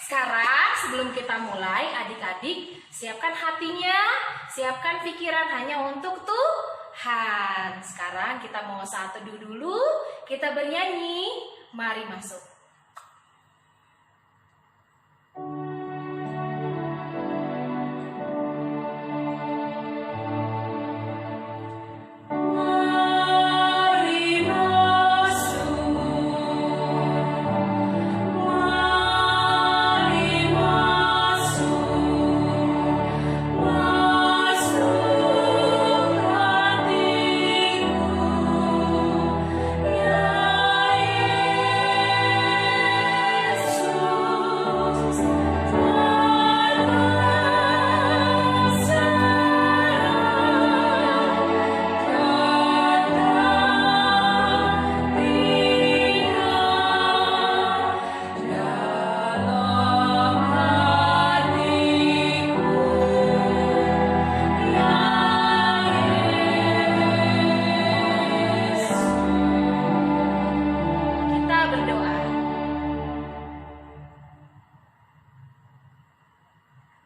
Sekarang sebelum kita mulai, adik-adik siapkan hatinya, siapkan pikiran hanya untuk Tuhan. Sekarang kita mau saat teduh dulu, kita bernyanyi, mari masuk.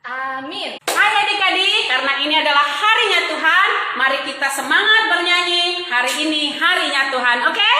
Amin. Hai adik-adik, karena ini adalah harinya Tuhan, mari kita semangat bernyanyi. Hari ini harinya Tuhan, oke?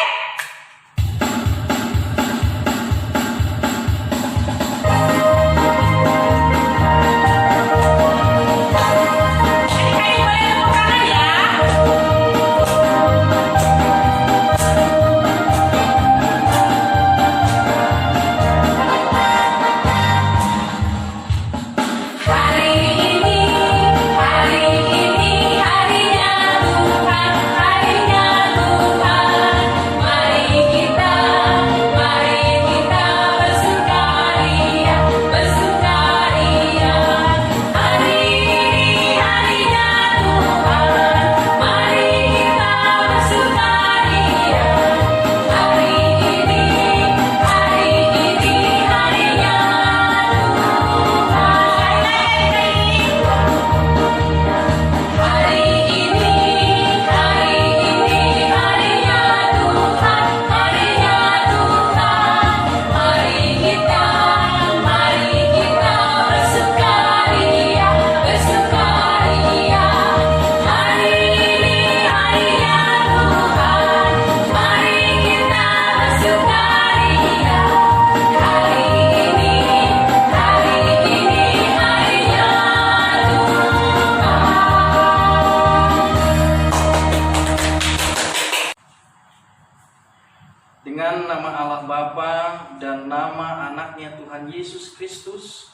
Dengan nama Allah Bapa dan nama anaknya Tuhan Yesus Kristus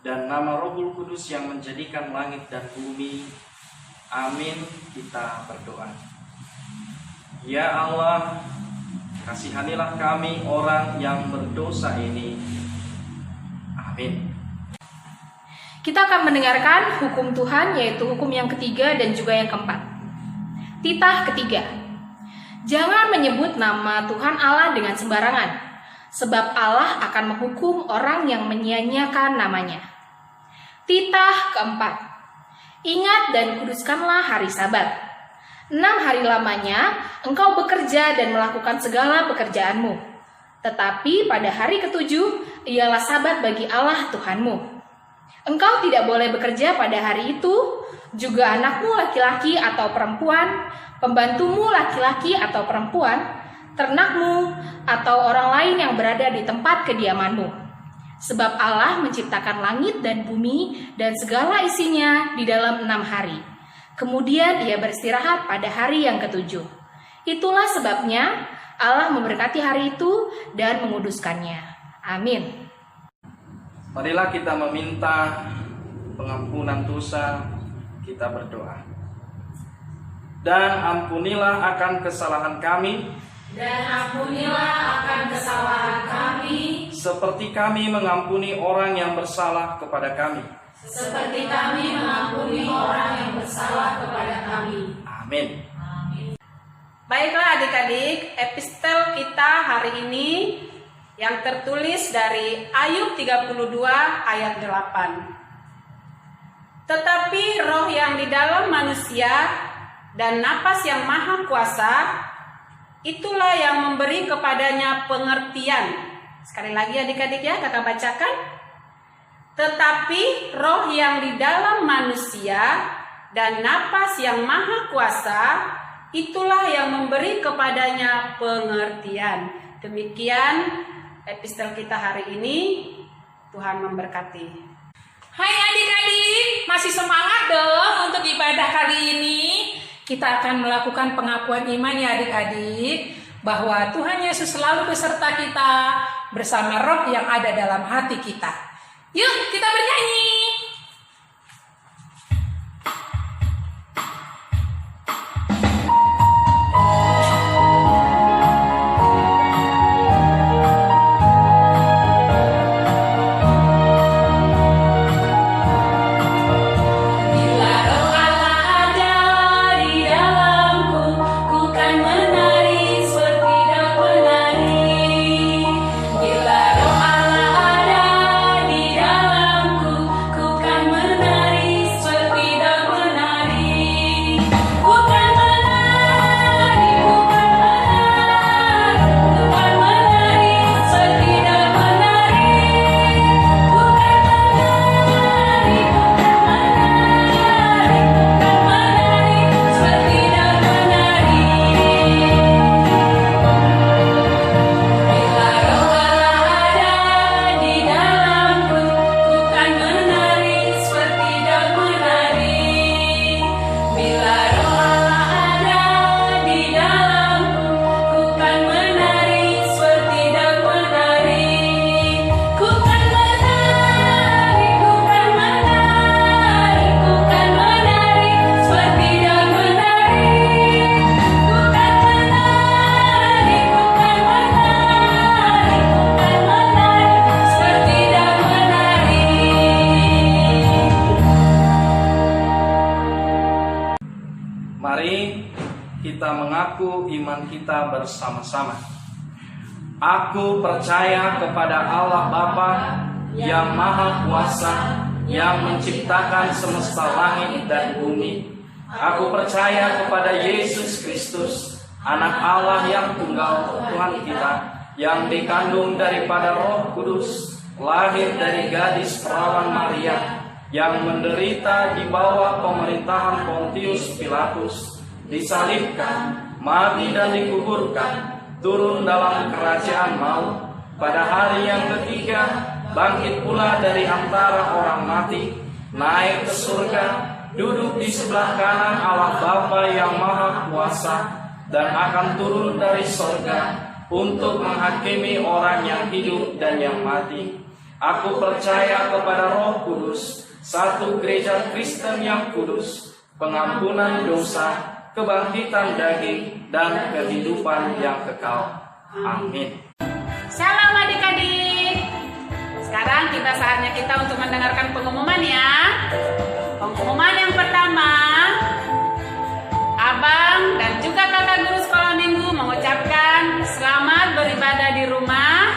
dan nama Roh Kudus yang menjadikan langit dan bumi. Amin. Kita berdoa. Ya Allah, kasihanilah kami orang yang berdosa ini. Amin. Kita akan mendengarkan hukum Tuhan, yaitu hukum yang ketiga dan juga yang keempat. Titah ketiga. Jangan menyebut nama Tuhan Allah dengan sembarangan, sebab Allah akan menghukum orang yang menyia-nyiakan namanya. Titah keempat. Ingat dan kuduskanlah hari Sabat. 6 hari lamanya engkau bekerja dan melakukan segala pekerjaanmu. Tetapi pada hari ketujuh ialah Sabat bagi Allah Tuhanmu. Engkau tidak boleh bekerja pada hari itu, juga anakmu laki-laki atau perempuan, pembantumu laki-laki atau perempuan, ternakmu, atau orang lain yang berada di tempat kediamanmu. Sebab Allah menciptakan langit dan bumi dan segala isinya di dalam 6 hari. Kemudian ia beristirahat pada hari yang ketujuh. Itulah sebabnya Allah memberkati hari itu dan menguduskannya. Amin. Marilah kita meminta pengampunan dosa, kita berdoa. Dan ampunilah akan kesalahan kami, seperti kami mengampuni orang yang bersalah kepada kami. Amin. Baiklah adik-adik, epistel kita hari ini yang tertulis dari Ayub 32 ayat 8. Tetapi roh yang di dalam manusia dan napas yang maha kuasa, itulah yang memberi kepadanya pengertian. Sekali lagi adik-adik ya, kakak bacakan. Tetapi roh yang di dalam manusia dan napas yang maha kuasa, itulah yang memberi kepadanya pengertian. Demikian epistel kita hari ini. Tuhan memberkati. Hai adik-adik, masih semangat dong untuk ibadah kali ini? Kita akan melakukan pengakuan iman ya adik-adik, bahwa Tuhan Yesus selalu beserta kita bersama roh yang ada dalam hati kita. Yuk kita bernyanyi. Mari kita mengaku iman kita bersama-sama. Aku percaya kepada Allah Bapa yang Maha Kuasa, yang menciptakan semesta langit dan bumi. Aku percaya kepada Yesus Kristus, Anak Allah yang tunggal, Tuhan kita, yang dikandung daripada Roh Kudus, lahir dari gadis perawan Maria, yang menderita di bawah pemerintahan Pontius Pilatus, disalibkan, mati dan dikuburkan, turun dalam kerajaan maut, pada hari yang ketiga bangkit pula dari antara orang mati, naik ke surga, duduk di sebelah kanan Allah Bapa yang Maha Kuasa, dan akan turun dari surga untuk menghakimi orang yang hidup dan yang mati. Aku percaya kepada Roh Kudus, satu gereja Kristen yang kudus, pengampunan dosa, kebangkitan daging, dan kehidupan yang kekal. Amin. Shalom adik-adik. Sekarang saatnya kita untuk mendengarkan pengumuman ya. Pengumuman yang pertama, Abang dan juga kakak guru sekolah minggu mengucapkan selamat beribadah di rumah.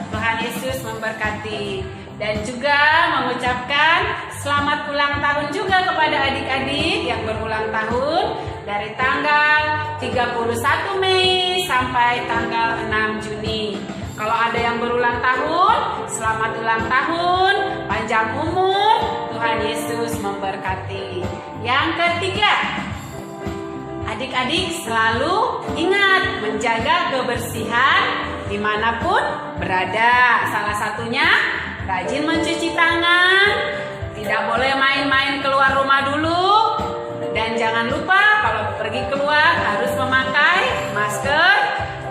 Tuhan Yesus memberkati. Dan juga mengucapkan selamat ulang tahun juga kepada adik-adik yang berulang tahun dari tanggal 31 Mei sampai tanggal 6 Juni. Kalau ada yang berulang tahun, selamat ulang tahun, panjang umur, Tuhan Yesus memberkati. Yang ketiga, adik-adik selalu ingat menjaga kebersihan dimanapun berada. Salah satunya rajin mencuci tangan, tidak boleh main-main keluar rumah dulu, dan jangan lupa kalau pergi keluar harus memakai masker,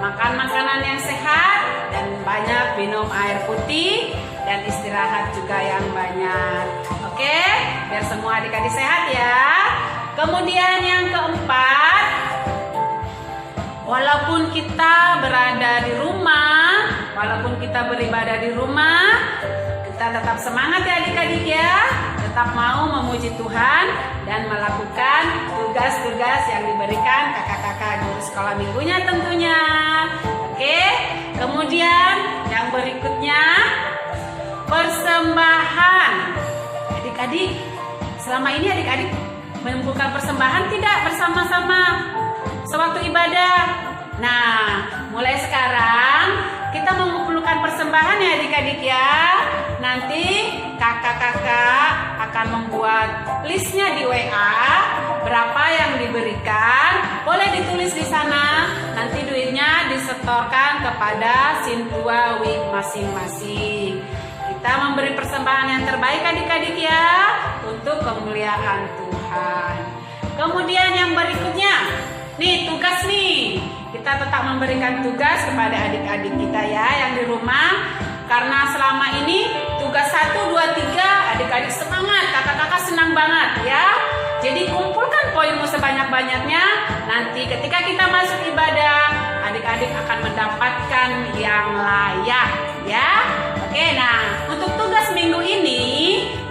makan makanan yang sehat, dan banyak minum air putih, dan istirahat juga yang banyak. Oke, biar semua adik-adik sehat ya. Kemudian yang keempat, walaupun kita berada di rumah, walaupun kita beribadah di rumah, kita tetap semangat ya adik-adik ya. Tetap mau memuji Tuhan dan melakukan tugas-tugas yang diberikan kakak-kakak guru sekolah minggunya tentunya. Oke, kemudian yang berikutnya, persembahan. Adik-adik, selama ini adik-adik mengumpulkan persembahan tidak bersama-sama sewaktu ibadah? Nah, mulai sekarang kita mengumpulkan persembahan ya adik-adik ya. Nanti kakak kakak-kakak akan membuat listnya di WA, berapa yang diberikan, boleh ditulis di sana. Nanti duitnya disetorkan kepada Sintua Week masing-masing. Kita memberi persembahan yang terbaik adik-adik ya, untuk kemuliaan Tuhan. Kemudian yang berikutnya, nih tugas nih. Kita tetap memberikan tugas kepada adik-adik kita ya yang di rumah. Karena selama ini tugas 1, 2, 3 adik-adik semangat, kakak-kakak senang banget ya. Jadi kumpulkan poinmu sebanyak-banyaknya. Nanti ketika kita masuk ibadah, adik-adik akan mendapatkan yang layak ya. Oke, nah untuk tugas minggu ini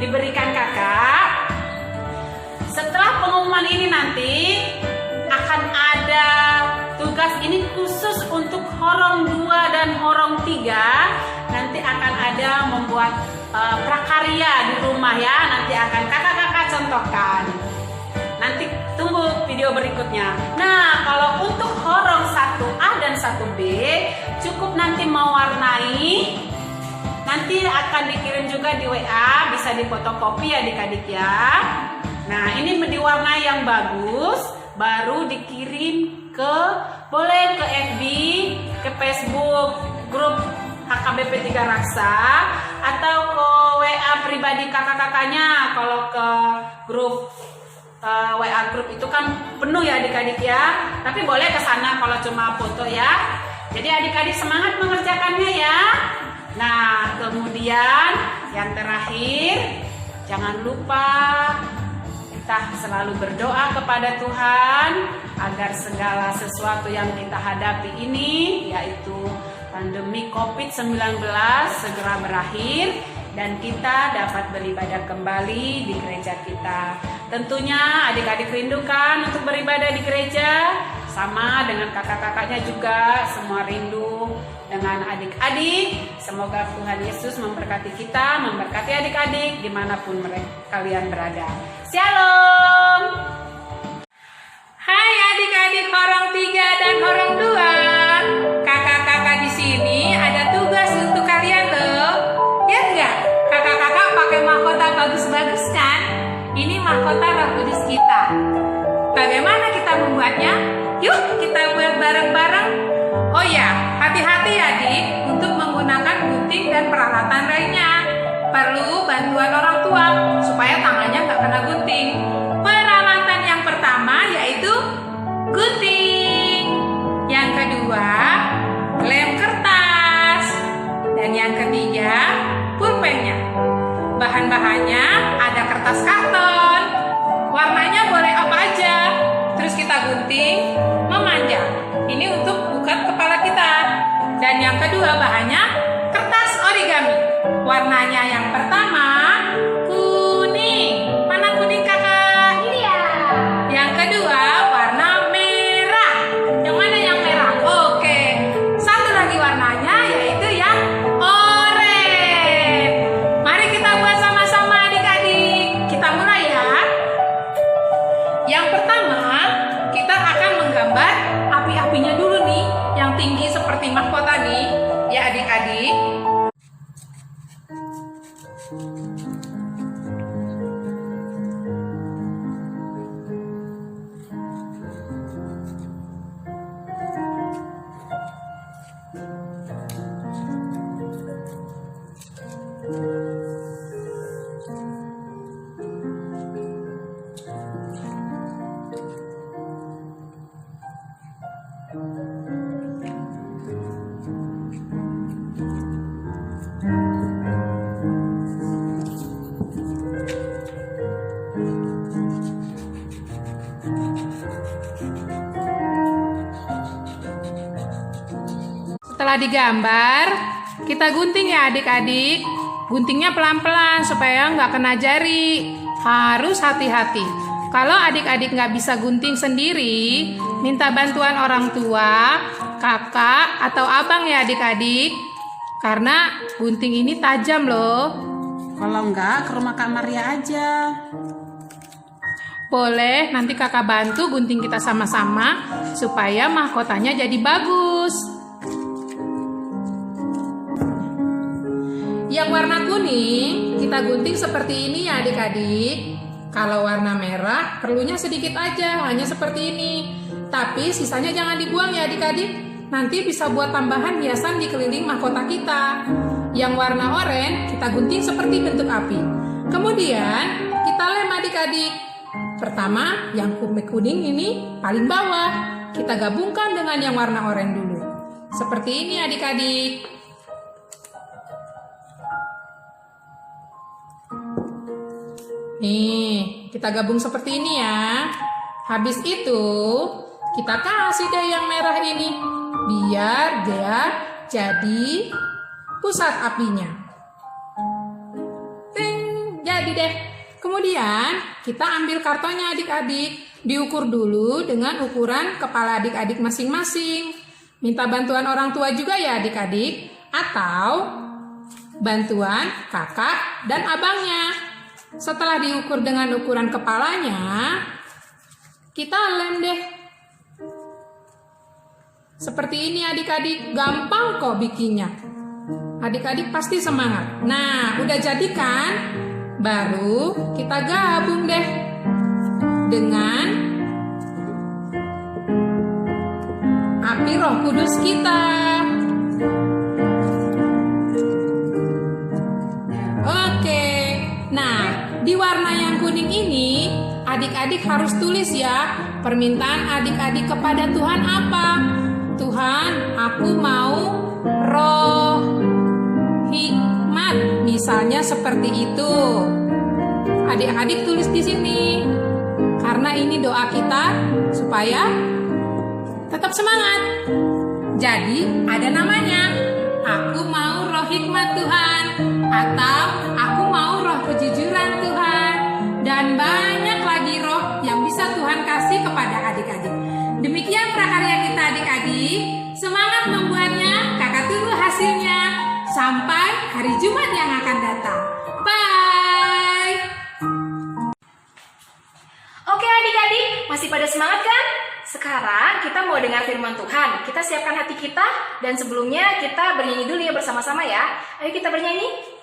diberikan kakak. Setelah pengumuman ini nanti akan ada tugas ini khusus untuk horong 2 dan horong 3. Nanti akan ada membuat prakarya di rumah ya. Nanti akan kakak-kakak contohkan. Nanti tunggu video berikutnya. Nah, kalau untuk horong 1A dan 1B cukup nanti mewarnai. Nanti akan dikirim juga di WA, bisa difotokopi ya adik-adik ya. Nah, ini diwarnai yang bagus, baru dikirim boleh ke FB, ke Facebook, grup HKBP 3 Raksa, atau ke WA pribadi kakak-kakaknya. Kalau ke grup WA grup itu kan penuh ya adik-adik ya, tapi boleh ke sana kalau cuma foto ya. Jadi adik-adik semangat mengerjakannya ya. Nah, kemudian yang terakhir, jangan lupa kita selalu berdoa kepada Tuhan agar segala sesuatu yang kita hadapi ini, yaitu pandemi COVID-19 segera berakhir dan kita dapat beribadah kembali di gereja kita. Tentunya adik-adik rindukan untuk beribadah di gereja, sama dengan kakak-kakaknya juga semua rindu dengan adik-adik. Semoga Tuhan Yesus memberkati kita, memberkati adik-adik dimanapun kalian berada. Shalom. Hai adik-adik horong 3 dan horong 2. Kakak-kakak di sini ada tugas untuk kalian loh. Ya enggak? Kakak-kakak pakai mahkota bagus-bagus kan? Ini mahkota Roh Kudus kita. Bagaimana kita membuatnya? Yuk kita buat bareng-bareng. Oh ya, hati-hati ya adik untuk menggunakan gunting dan peralatan lainnya. Perlu bantuan orang tua supaya tangannya nggak kena gunting. Peralatan yang pertama yaitu gunting. Yang kedua, lem kertas. Dan yang ketiga, pulpennya. Bahan-bahannya ada kertas karton. Warnanya boleh apa aja. Terus kita gunting, memanjang. Ini untuk bukan kepala kita. Dan yang kedua bahannya kertas origami. Warnanya yang pertama kuning. Mana kuning kakak? Ini ya. Yang kedua warna merah. Yang mana yang merah? Oke. Satu lagi warnanya yaitu yang oranye. Mari kita buat sama-sama adik-adik. Kita mulai ya. Yang pertama kita akan menggambar api-apinya dulu nih, yang tinggi seperti mahkota nih, ya adik-adik. Setelah digambar, kita gunting ya adik-adik. Guntingnya pelan-pelan supaya nggak kena jari. Harus hati-hati. Kalau adik-adik nggak bisa gunting sendiri, minta bantuan orang tua, kakak, atau abang ya adik-adik. Karena gunting ini tajam loh. Kalau enggak, ke rumah Kak Maria aja. Boleh, nanti kakak bantu gunting kita sama-sama supaya mahkotanya jadi bagus. Yang warna kuning kita gunting seperti ini ya adik-adik. Kalau warna merah perlunya sedikit aja, hanya seperti ini. Tapi sisanya jangan dibuang ya adik-adik. Nanti bisa buat tambahan hiasan di keliling mahkota kita. Yang warna oranye kita gunting seperti bentuk api. Kemudian kita lem adik-adik. Pertama yang kuning ini paling bawah. Kita gabungkan dengan yang warna oranye dulu. Seperti ini adik-adik. Nih, kita gabung seperti ini ya. Habis itu, kita kasih deh yang merah ini. Biar dia jadi pusat apinya. Ting, jadi deh. Kemudian, kita ambil kartonnya adik-adik. Diukur dulu dengan ukuran kepala adik-adik masing-masing. Minta bantuan orang tua juga ya adik-adik. Atau bantuan kakak dan abangnya. Setelah diukur dengan ukuran kepalanya, kita lem deh. Seperti ini adik-adik, gampang kok bikinnya. Adik-adik pasti semangat. Nah, udah jadi kan? Baru kita gabung deh dengan api Roh Kudus kita. Oke. Nah, di warna yang kuning ini, adik-adik harus tulis ya, permintaan adik-adik kepada Tuhan apa? Tuhan, aku mau roh hikmat, misalnya seperti itu. Adik-adik tulis di sini, karena ini doa kita supaya tetap semangat. Jadi ada namanya, aku mau roh hikmat Tuhan, atau aku mau roh kejujuran Tuhan, dan banyak lagi roh yang bisa Tuhan kasih kepada adik-adik. Demikian prakarya kita adik-adik. Semangat membuatnya, kakak tunggu hasilnya. Sampai hari Jumat yang akan datang. Bye. Oke adik-adik, masih pada semangat kan? Sekarang kita mau dengar firman Tuhan. Kita siapkan hati kita, dan sebelumnya kita bernyanyi dulu ya bersama-sama ya. Ayo kita bernyanyi.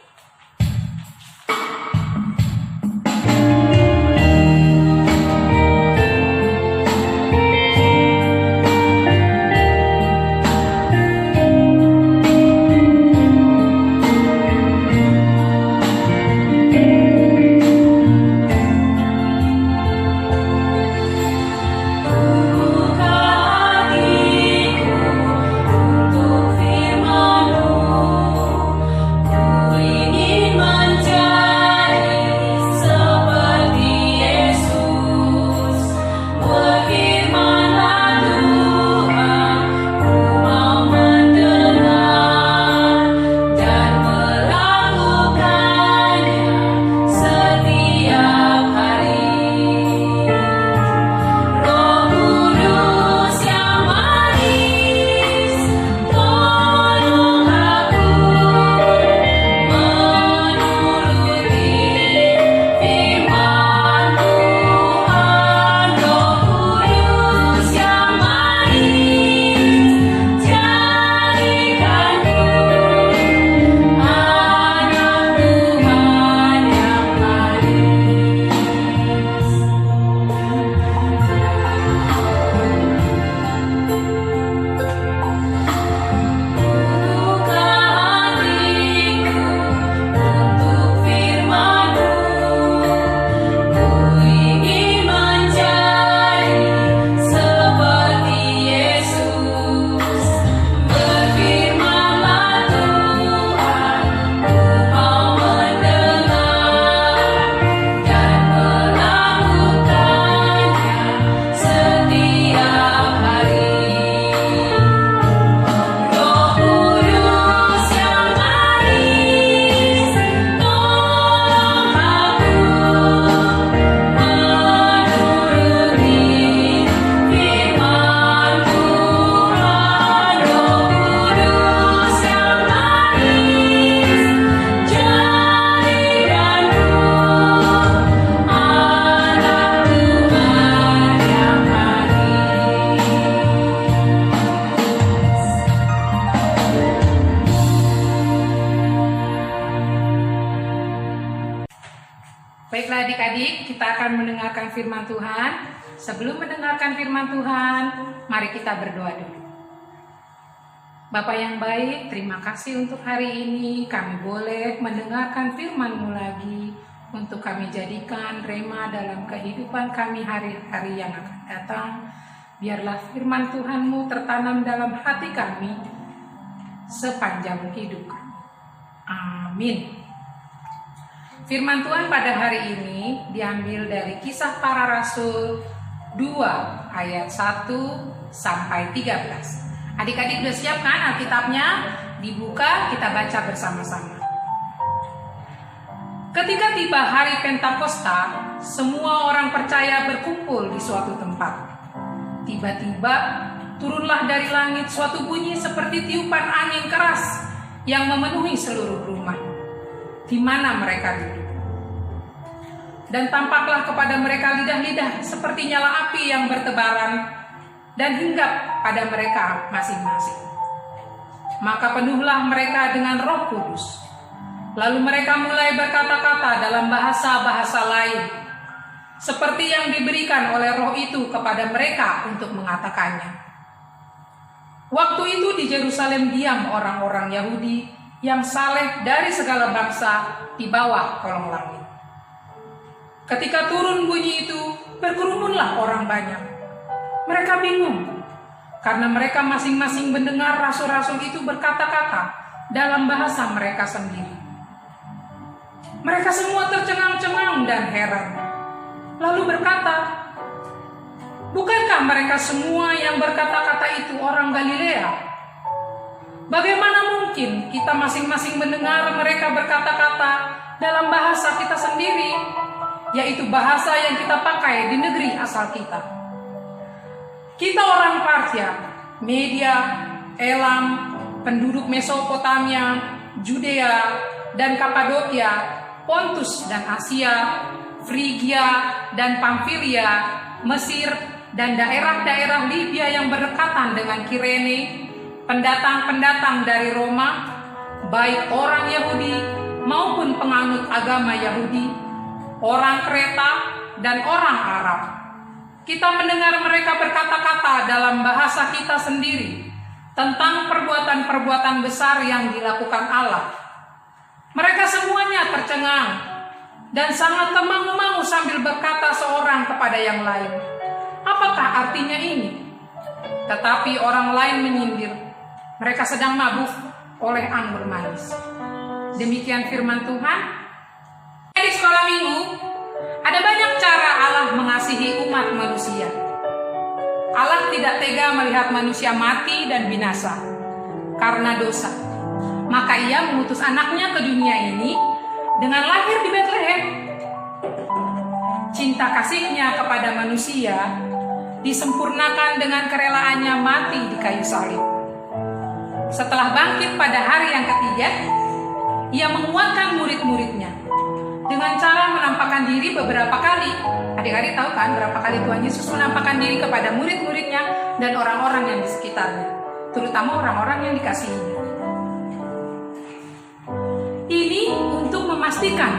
Untuk firman-Mu, Baiklah adik-adik, kita akan mendengarkan firman Tuhan. Sebelum mendengarkan firman Tuhan, mari kita berdoa dulu. Bapa yang baik, terima kasih untuk hari ini kami boleh mendengarkan firman-Mu lagi untuk kami jadikan rema dalam kehidupan kami hari-hari yang akan datang. Biarlah firman Tuhan-Mu tertanam dalam hati kami sepanjang hidup kami. Amin. Firman Tuhan pada hari ini diambil dari Kisah Para Rasul 2 ayat 1 sampai 13. Adik-adik sudah siap kan Alkitabnya? Dibuka, kita baca bersama-sama. Ketika tiba hari Pentakosta, semua orang percaya berkumpul di suatu tempat. Tiba-tiba turunlah dari langit suatu bunyi seperti tiupan angin keras yang memenuhi seluruh rumah di mana mereka duduk. Dan tampaklah kepada mereka lidah-lidah seperti nyala api yang bertebaran dan hinggap pada mereka masing-masing. Maka penuhlah mereka dengan Roh Kudus. Lalu mereka mulai berkata-kata dalam bahasa-bahasa lain, seperti yang diberikan oleh Roh itu kepada mereka untuk mengatakannya. Waktu itu di Yerusalem diam orang-orang Yahudi yang saleh dari segala bangsa di bawah kolong langit. Ketika turun bunyi itu, berkerumunlah orang banyak. Mereka bingung, karena mereka masing-masing mendengar rasul-rasul itu berkata-kata dalam bahasa mereka sendiri. Mereka semua tercengang-cengang dan heran, lalu berkata, "Bukankah mereka semua yang berkata-kata itu orang Galilea? Bagaimana mungkin kita masing-masing mendengar mereka berkata-kata dalam bahasa kita sendiri, yaitu bahasa yang kita pakai di negeri asal kita? Kita orang Partia, Media, Elam, penduduk Mesopotamia, Judea, dan Kapadokia, Pontus dan Asia, Frigia dan Pamfilia, Mesir, dan daerah-daerah Libya yang berdekatan dengan Kirene, pendatang-pendatang dari Roma, baik orang Yahudi maupun penganut agama Yahudi, orang Kreta dan orang Arab. Kita mendengar mereka berkata-kata dalam bahasa kita sendiri tentang perbuatan-perbuatan besar yang dilakukan Allah. Mereka semuanya tercengang dan sangat termangu-mangu sambil berkata seorang kepada yang lain, "Apakah artinya ini?" Tetapi orang lain menyindir, "Mereka sedang mabuk oleh anggur manis." Demikian firman Tuhan. Di sekolah minggu, ada banyak cara Allah mengasihi umat manusia. Allah tidak tega melihat manusia mati dan binasa karena dosa. Maka Ia mengutus anaknya ke dunia ini dengan lahir di Betlehem. Cinta kasih-Nya kepada manusia disempurnakan dengan kerelaannya mati di kayu salib. Setelah bangkit pada hari yang ketiga, Ia menguatkan murid-muridnya dengan cara menampakkan diri beberapa kali. Adik-adik tahu kan berapa kali Tuhan Yesus menampakkan diri kepada murid-muridnya dan orang-orang yang di sekitarnya, terutama orang-orang yang dikasihinya. Ini untuk memastikan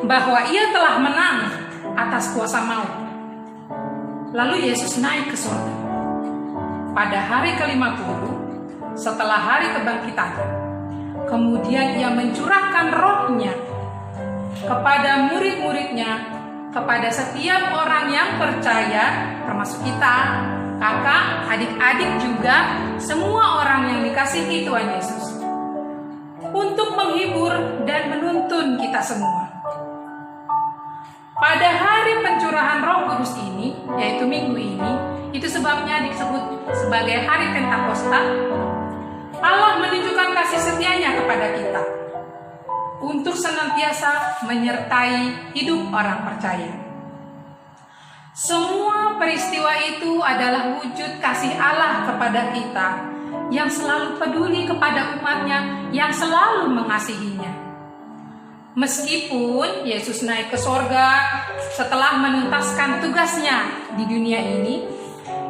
bahwa Ia telah menang atas kuasa maut. Lalu Yesus naik ke surga. Pada hari ke-50, setelah hari kebangkitannya, kemudian Ia mencurahkan Roh-Nya kepada murid-muridnya, kepada setiap orang yang percaya, termasuk kita, kakak, adik-adik juga, semua orang yang dikasihi Tuhan Yesus, untuk menghibur dan menuntun kita semua. Pada hari pencurahan Roh Kudus ini, yaitu minggu ini, itu sebabnya disebut sebagai hari Pentakosta. Allah menunjukkan kasih setia-Nya kepada kita untuk senantiasa menyertai hidup orang percaya. Semua peristiwa itu adalah wujud kasih Allah kepada kita yang selalu peduli kepada umat-Nya, yang selalu mengasihinya. Meskipun Yesus naik ke sorga setelah menuntaskan tugasnya di dunia ini,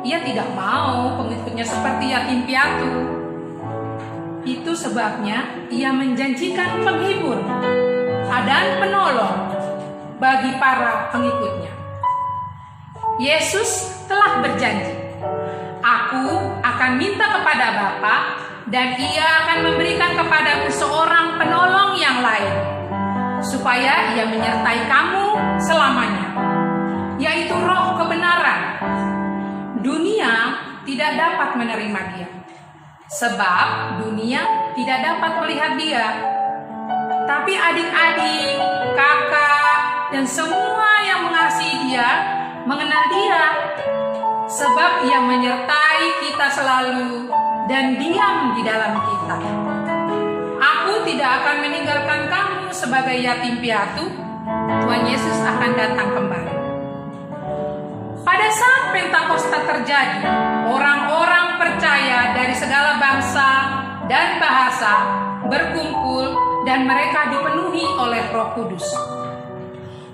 Ia tidak mau pengikutnya seperti yatim piatu. Itu sebabnya Ia menjanjikan penghibur dan penolong bagi para pengikutnya. Yesus telah berjanji, "Aku akan minta kepada Bapa dan Ia akan memberikan kepadamu seorang penolong yang lain, supaya Ia menyertai kamu selamanya, yaitu Roh kebenaran. Dunia tidak dapat menerima Dia, sebab dunia tidak dapat melihat Dia. Tapi adik-adik, kakak, dan semua yang mengasihi Dia mengenal Dia, sebab Ia menyertai kita selalu dan diam di dalam kita. Aku tidak akan meninggalkan kamu sebagai yatim piatu. Tuhan Yesus akan datang kembali." Pada saat Pentakosta terjadi, orang-orang percaya dari segala bangsa dan bahasa berkumpul dan mereka dipenuhi oleh Roh Kudus.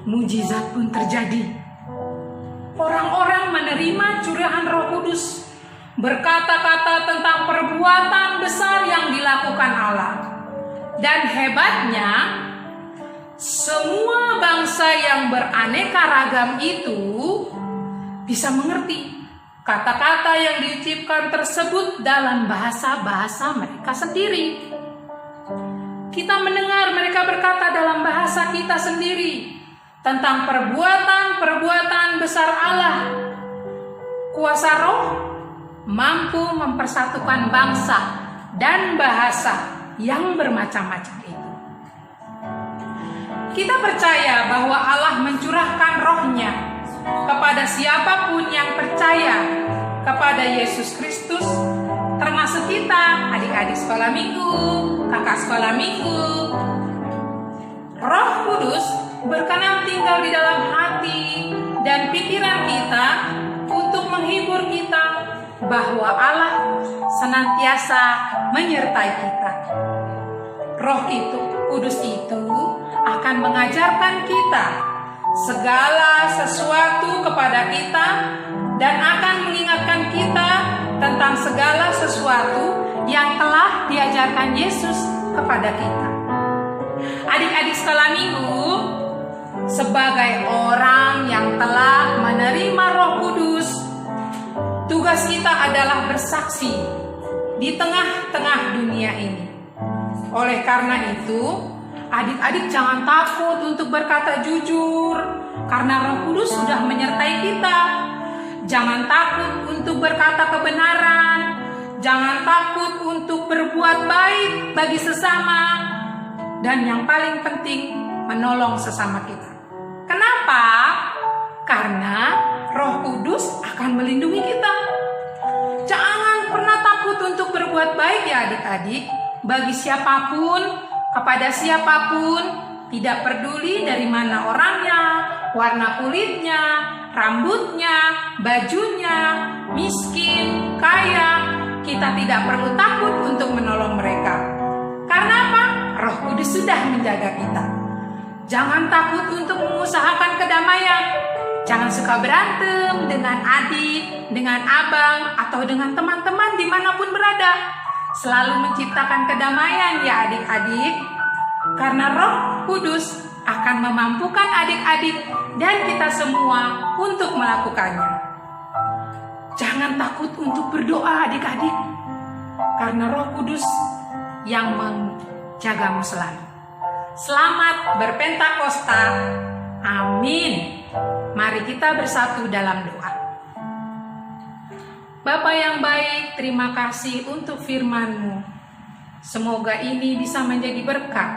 Mujizat pun terjadi. Orang-orang menerima curahan Roh Kudus, berkata-kata tentang perbuatan besar yang dilakukan Allah. Dan hebatnya, semua bangsa yang beraneka ragam itu bisa mengerti kata-kata yang diucapkan tersebut dalam bahasa-bahasa mereka sendiri. Kita mendengar mereka berkata dalam bahasa kita sendiri tentang perbuatan-perbuatan besar Allah. Kuasa Roh mampu mempersatukan bangsa dan bahasa yang bermacam-macam itu. Kita percaya bahwa Allah mencurahkan Roh-Nya kepada siapapun yang percaya kepada Yesus Kristus, termasuk kita, adik-adik sekolah minggu, kakak sekolah minggu. Roh Kudus berkenan tinggal di dalam hati dan pikiran kita untuk menghibur kita bahwa Allah senantiasa menyertai kita. Roh itu, Kudus itu akan mengajarkan kita segala sesuatu kepada kita dan akan mengingatkan kita tentang segala sesuatu yang telah diajarkan Yesus kepada kita. Adik-adik sekolah minggu, sebagai orang yang telah menerima Roh Kudus, tugas kita adalah bersaksi di tengah-tengah dunia ini. Oleh karena itu, adik-adik jangan takut untuk berkata jujur, karena Roh Kudus sudah menyertai kita. Jangan takut untuk berkata kebenaran. Jangan takut untuk berbuat baik bagi sesama. Dan yang paling penting, menolong sesama kita. Kenapa? Karena Roh Kudus akan melindungi kita. Jangan pernah takut untuk berbuat baik ya adik-adik. Bagi siapapun, kepada siapapun, tidak peduli dari mana orangnya, warna kulitnya, rambutnya, bajunya, miskin, kaya, kita tidak perlu takut untuk menolong mereka. Karena apa? Roh Kudus sudah menjaga kita. Jangan takut untuk mengusahakan kedamaian. Jangan suka berantem dengan adik, dengan abang, atau dengan teman-teman dimanapun berada. Selalu menciptakan kedamaian ya adik-adik. Karena Roh Kudus akan memampukan adik-adik dan kita semua untuk melakukannya. Jangan takut untuk berdoa adik-adik, karena Roh Kudus yang menjagamu selalu. Selamat berPentakosta. Amin. Mari kita bersatu dalam doa. Bapa yang baik, terima kasih untuk firman-Mu. Semoga ini bisa menjadi berkat.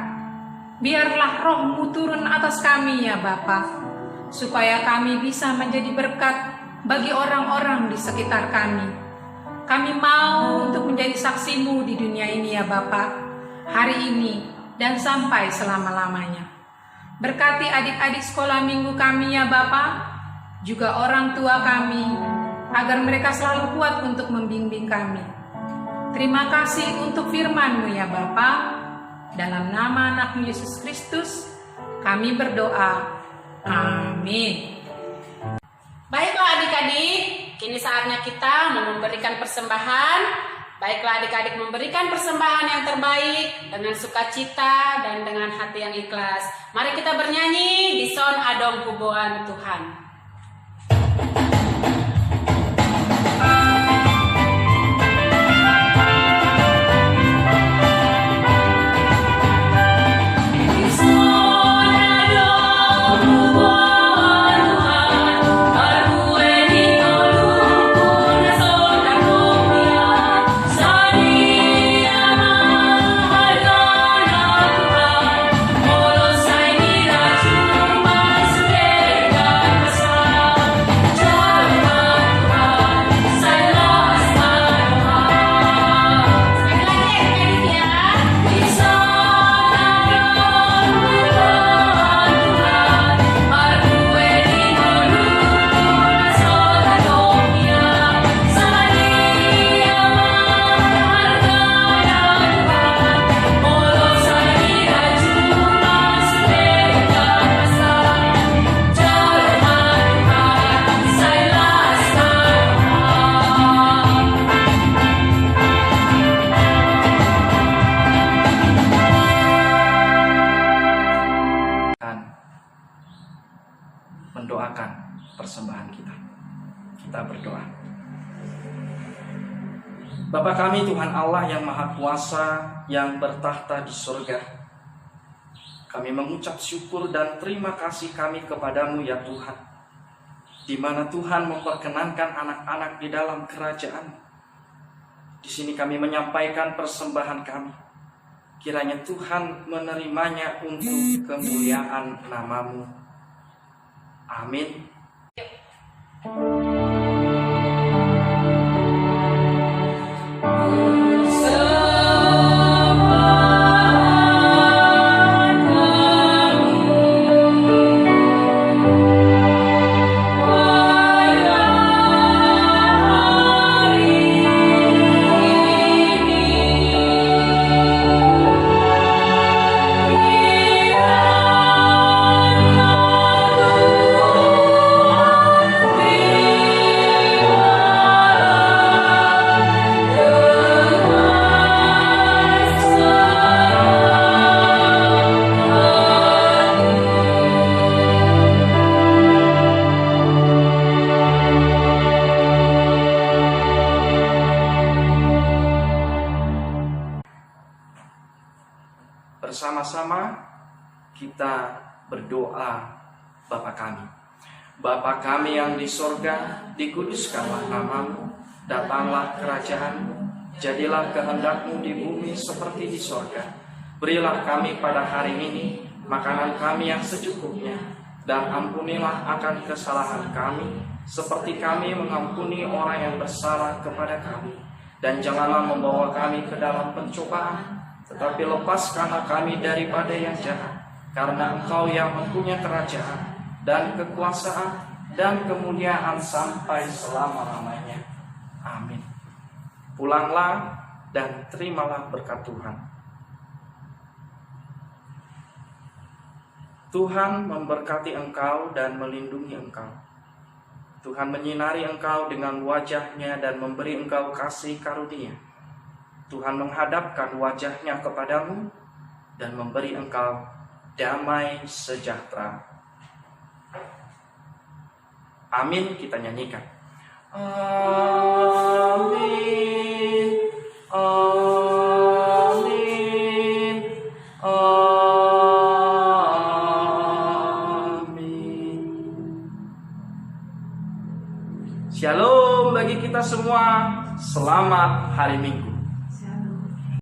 Biarlah Roh-Mu turun atas kami ya Bapa, supaya kami bisa menjadi berkat bagi orang-orang di sekitar kami. Kami mau untuk menjadi saksi-Mu di dunia ini ya Bapa, hari ini dan sampai selama-lamanya. Berkati adik-adik sekolah minggu kami ya Bapa, juga orang tua kami, agar mereka selalu kuat untuk membimbing kami. Terima kasih untuk firman-Mu ya Bapa. Dalam nama anak Yesus Kristus, kami berdoa. Amin. Baiklah adik-adik, kini saatnya kita memberikan persembahan. Baiklah adik-adik memberikan persembahan yang terbaik baik, dengan sukacita, dan dengan hati yang ikhlas. Mari kita bernyanyi di Son Adong Kuboan Tuhan. Mendoakan persembahan kita. Kita berdoa. Bapa kami Tuhan Allah yang Maha Kuasa, yang bertahta di surga, kami mengucap syukur dan terima kasih kami kepadamu ya Tuhan, di mana Tuhan memperkenankan anak-anak di dalam kerajaan. Di sini kami menyampaikan persembahan kami. Kiranya Tuhan menerimanya untuk kemuliaan nama-Mu. Amin. Bersama-sama kita berdoa. Bapa kami, Bapa kami yang di sorga, dikuduskanlah nama-Mu, datanglah kerajaan-Mu, jadilah kehendak-Mu di bumi seperti di sorga. Berilah kami pada hari ini makanan kami yang secukupnya, dan ampunilah akan kesalahan kami, seperti kami mengampuni orang yang bersalah kepada kami. Dan janganlah membawa kami ke dalam pencobaan, tetapi lepaskanlah kami daripada yang jahat, karena Engkau yang mempunyai kerajaan dan kekuasaan dan kemuliaan sampai selama-lamanya. Amin. Pulanglah dan terimalah berkat Tuhan. Tuhan memberkati engkau dan melindungi engkau. Tuhan menyinari engkau dengan wajah-Nya dan memberi engkau kasih karunia. Tuhan menghadapkan wajah-Nya kepadamu dan memberi engkau damai sejahtera. Amin. Kita nyanyikan. Amin. Amin. Amin. Shalom bagi kita semua. Selamat hari Minggu.